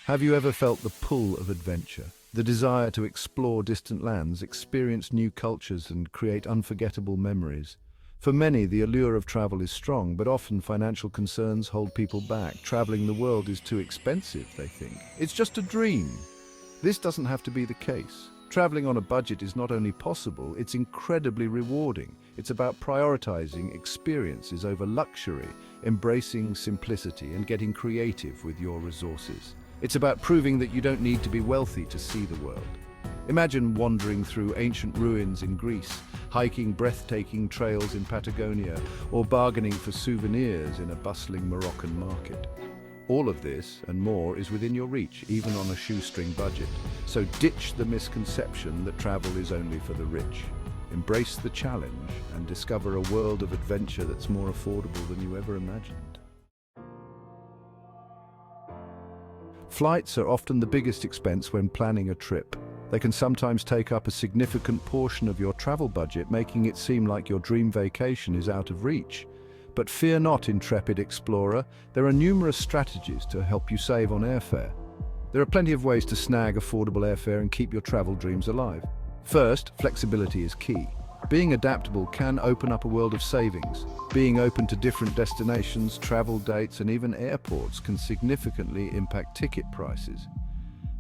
Have you ever felt the pull of adventure? The desire to explore distant lands, experience new cultures, and create unforgettable memories? For many, the allure of travel is strong, but often financial concerns hold people back. Traveling the world is too expensive, they think. It's just a dream. This doesn't have to be the case. Traveling on a budget is not only possible, it's incredibly rewarding. It's about prioritizing experiences over luxury, embracing simplicity, and getting creative with your resources. It's about proving that you don't need to be wealthy to see the world. Imagine wandering through ancient ruins in Greece, hiking breathtaking trails in Patagonia, or bargaining for souvenirs in a bustling Moroccan market. All of this and more is within your reach, even on a shoestring budget. So ditch the misconception that travel is only for the rich. Embrace the challenge and discover a world of adventure that's more affordable than you ever imagined. Flights are often the biggest expense when planning a trip. They can sometimes take up a significant portion of your travel budget, making it seem like your dream vacation is out of reach. But fear not, intrepid explorer. There are numerous strategies to help you save on airfare. There are plenty of ways to snag affordable airfare and keep your travel dreams alive. First, flexibility is key. Being adaptable can open up a world of savings. Being open to different destinations, travel dates, and even airports can significantly impact ticket prices.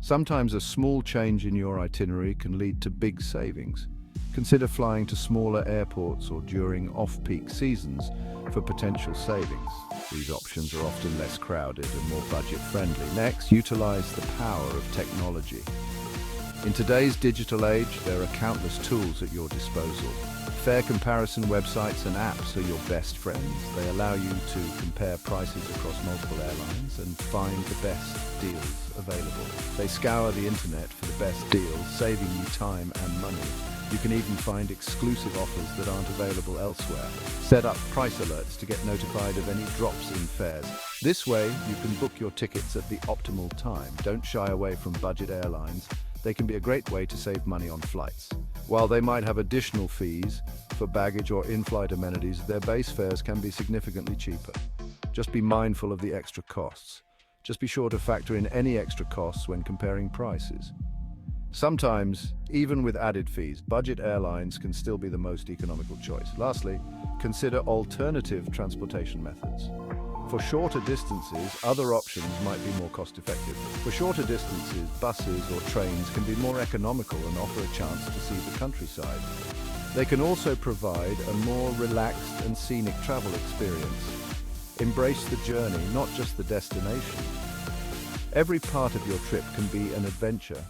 Sometimes a small change in your itinerary can lead to big savings. Consider flying to smaller airports or during off-peak seasons for potential savings. These options are often less crowded and more budget-friendly. Next, utilize the power of technology. In today's digital age, there are countless tools at your disposal. Fare comparison websites and apps are your best friends. They allow you to compare prices across multiple airlines and find the best deals available. They scour the internet for the best deals, saving you time and money. You can even find exclusive offers that aren't available elsewhere. Set up price alerts to get notified of any drops in fares. This way, you can book your tickets at the optimal time. Don't shy away from budget airlines. They can be a great way to save money on flights. While they might have additional fees for baggage or in-flight amenities, their base fares can be significantly cheaper. Just be mindful of the extra costs. Just be sure to factor in any extra costs when comparing prices. Sometimes, even with added fees, budget airlines can still be the most economical choice. Lastly, consider alternative transportation methods. For shorter distances, other options might be more cost-effective. For shorter distances, buses or trains can be more economical and offer a chance to see the countryside. They can also provide a more relaxed and scenic travel experience. Embrace the journey, not just the destination. Every part of your trip can be an adventure.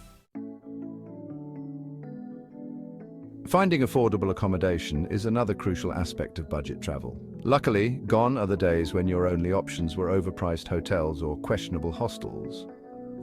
Finding affordable accommodation is another crucial aspect of budget travel. Luckily, gone are the days when your only options were overpriced hotels or questionable hostels.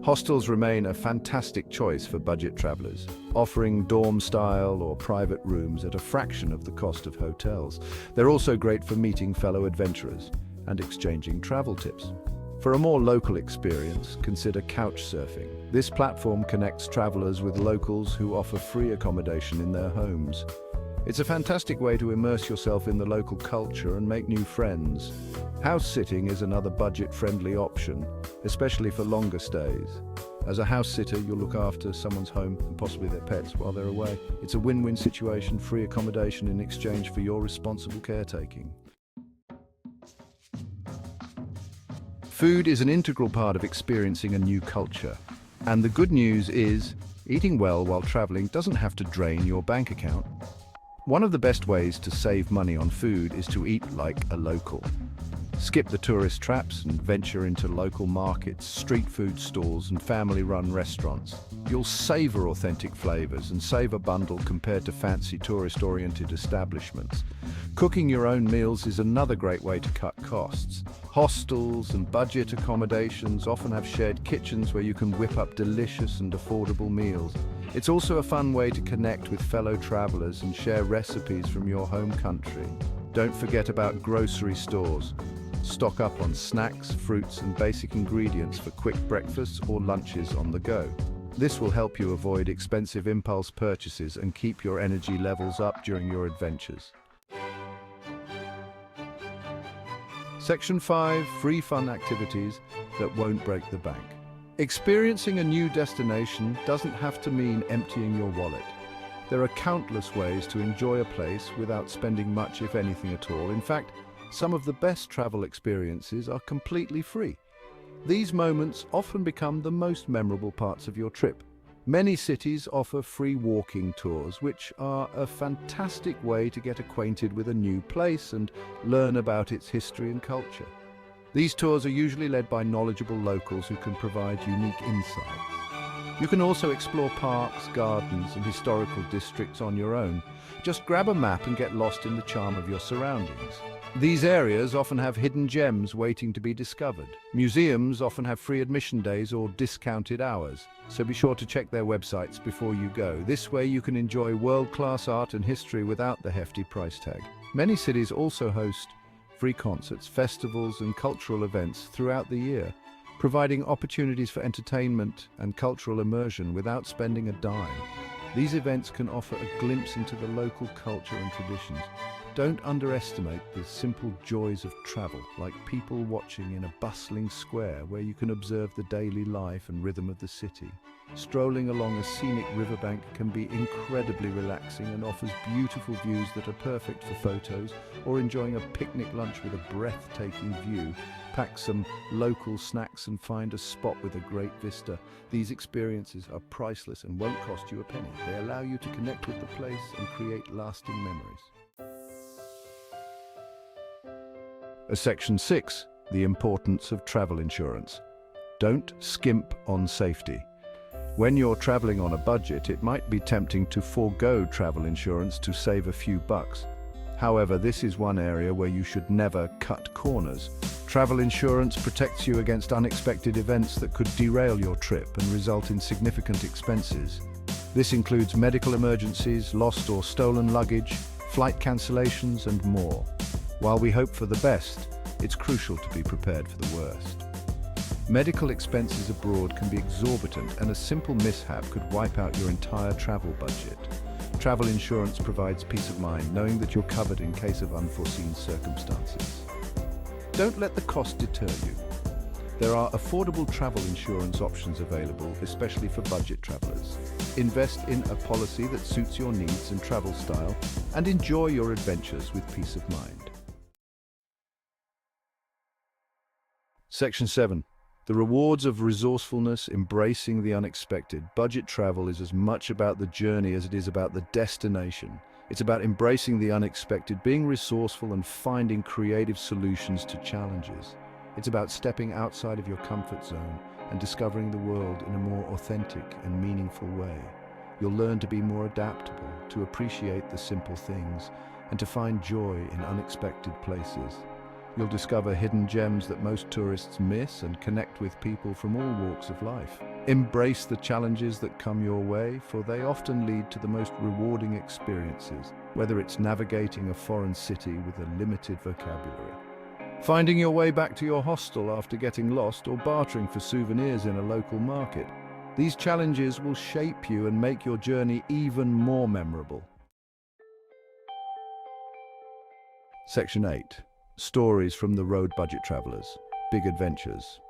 Hostels remain a fantastic choice for budget travelers, offering dorm-style or private rooms at a fraction of the cost of hotels. They're also great for meeting fellow adventurers and exchanging travel tips. For a more local experience, consider couch surfing. This platform connects travelers with locals who offer free accommodation in their homes. It's a fantastic way to immerse yourself in the local culture and make new friends. House sitting is another budget-friendly option, especially for longer stays. As a house sitter, you'll look after someone's home and possibly their pets while they're away. It's a win-win situation, free accommodation in exchange for your responsible caretaking. Food is an integral part of experiencing a new culture. And the good news is, eating well while traveling doesn't have to drain your bank account. One of the best ways to save money on food is to eat like a local. Skip the tourist traps and venture into local markets, street food stalls, and family-run restaurants. You'll savor authentic flavors and save a bundle compared to fancy tourist-oriented establishments. Cooking your own meals is another great way to cut costs. Hostels and budget accommodations often have shared kitchens where you can whip up delicious and affordable meals. It's also a fun way to connect with fellow travelers and share recipes from your home country. Don't forget about grocery stores. Stock up on snacks, fruits, and basic ingredients for quick breakfasts or lunches on the go. This will help you avoid expensive impulse purchases and keep your energy levels up during your adventures. Section 5. Free fun activities that won't break the bank. Experiencing a new destination doesn't have to mean emptying your wallet. There are countless ways to enjoy a place without spending much, if anything at all. In fact, some of the best travel experiences are completely free. These moments often become the most memorable parts of your trip. Many cities offer free walking tours, which are a fantastic way to get acquainted with a new place and learn about its history and culture. These tours are usually led by knowledgeable locals who can provide unique insights. You can also explore parks, gardens, and historical districts on your own. Just grab a map and get lost in the charm of your surroundings. These areas often have hidden gems waiting to be discovered. Museums often have free admission days or discounted hours, so be sure to check their websites before you go. This way you can enjoy world-class art and history without the hefty price tag. Many cities also host free concerts, festivals, and cultural events throughout the year, providing opportunities for entertainment and cultural immersion without spending a dime. These events can offer a glimpse into the local culture and traditions. Don't underestimate the simple joys of travel, like people watching in a bustling square where you can observe the daily life and rhythm of the city. Strolling along a scenic riverbank can be incredibly relaxing and offers beautiful views that are perfect for photos, or enjoying a picnic lunch with a breathtaking view. Pack some local snacks and find a spot with a great vista. These experiences are priceless and won't cost you a penny. They allow you to connect with the place and create lasting memories. Section 6. The importance of travel insurance. Don't skimp on safety. When you're traveling on a budget, it might be tempting to forego travel insurance to save a few bucks. However, this is one area where you should never cut corners. Travel insurance protects you against unexpected events that could derail your trip and result in significant expenses. This includes medical emergencies, lost or stolen luggage, flight cancellations, and more. While we hope for the best, it's crucial to be prepared for the worst. Medical expenses abroad can be exorbitant, and a simple mishap could wipe out your entire travel budget. Travel insurance provides peace of mind, knowing that you're covered in case of unforeseen circumstances. Don't let the cost deter you. There are affordable travel insurance options available, especially for budget travelers. Invest in a policy that suits your needs and travel style, and enjoy your adventures with peace of mind. Section 7. The rewards of resourcefulness, embracing the unexpected. Budget travel is as much about the journey as it is about the destination. It's about embracing the unexpected, being resourceful, and finding creative solutions to challenges. It's about stepping outside of your comfort zone and discovering the world in a more authentic and meaningful way. You'll learn to be more adaptable, to appreciate the simple things, and to find joy in unexpected places. You'll discover hidden gems that most tourists miss and connect with people from all walks of life. Embrace the challenges that come your way, for they often lead to the most rewarding experiences, whether it's navigating a foreign city with a limited vocabulary, finding your way back to your hostel after getting lost, or bartering for souvenirs in a local market. These challenges will shape you and make your journey even more memorable. Section 8. Stories from the road budget travelers. Big adventures.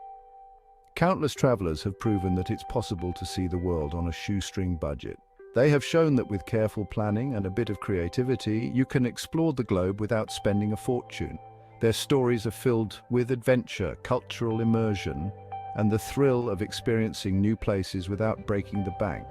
Countless travelers have proven that it's possible to see the world on a shoestring budget. They have shown that with careful planning and a bit of creativity, you can explore the globe without spending a fortune. Their stories are filled with adventure, cultural immersion, and the thrill of experiencing new places without breaking the bank.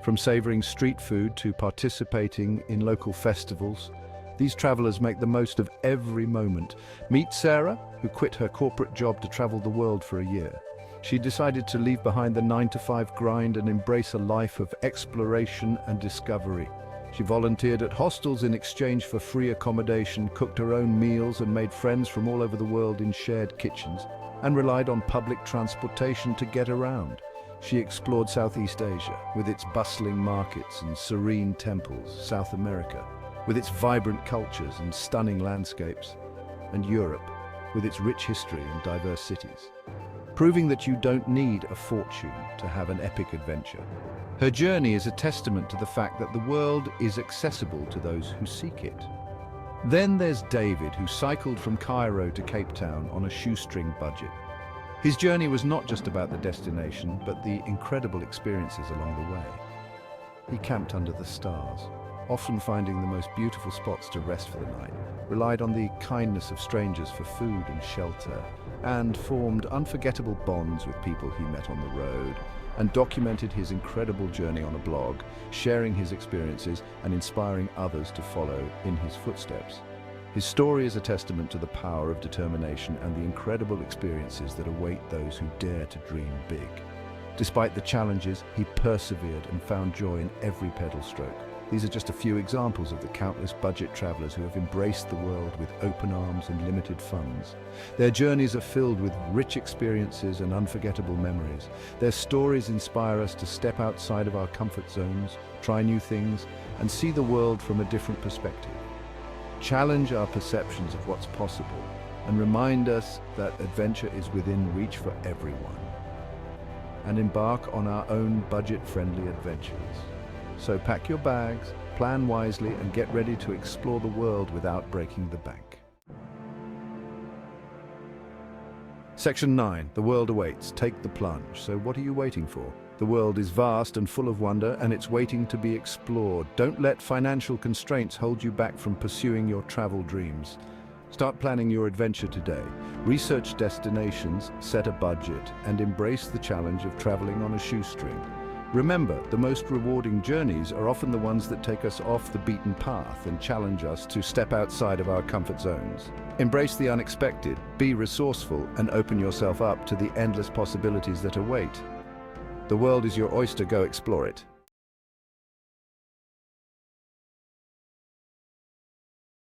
From savoring street food to participating in local festivals, these travelers make the most of every moment. Meet Sarah, who quit her corporate job to travel the world for a year. She decided to leave behind the 9-to-5 grind and embrace a life of exploration and discovery. She volunteered at hostels in exchange for free accommodation, cooked her own meals, and made friends from all over the world in shared kitchens, and relied on public transportation to get around. She explored Southeast Asia, with its bustling markets and serene temples, South America, with its vibrant cultures and stunning landscapes, and Europe, with its rich history and diverse cities, proving that you don't need a fortune to have an epic adventure. Her journey is a testament to the fact that the world is accessible to those who seek it. Then there's David, who cycled from Cairo to Cape Town on a shoestring budget. His journey was not just about the destination, but the incredible experiences along the way. He camped under the stars, often finding the most beautiful spots to rest for the night, relied on the kindness of strangers for food and shelter, and formed unforgettable bonds with people he met on the road, and documented his incredible journey on a blog, sharing his experiences and inspiring others to follow in his footsteps. His story is a testament to the power of determination and the incredible experiences that await those who dare to dream big. Despite the challenges, he persevered and found joy in every pedal stroke. These are just a few examples of the countless budget travelers who have embraced the world with open arms and limited funds. Their journeys are filled with rich experiences and unforgettable memories. Their stories inspire us to step outside of our comfort zones, try new things, and see the world from a different perspective. Challenge our perceptions of what's possible and remind us that adventure is within reach for everyone. And embark on our own budget-friendly adventures. So pack your bags, plan wisely, and get ready to explore the world without breaking the bank. Section 9. The world awaits. Take the plunge. So what are you waiting for? The world is vast and full of wonder, and it's waiting to be explored. Don't let financial constraints hold you back from pursuing your travel dreams. Start planning your adventure today. Research destinations, set a budget, and embrace the challenge of traveling on a shoestring. Remember, the most rewarding journeys are often the ones that take us off the beaten path and challenge us to step outside of our comfort zones. Embrace the unexpected, be resourceful, and open yourself up to the endless possibilities that await. The world is your oyster, go explore it.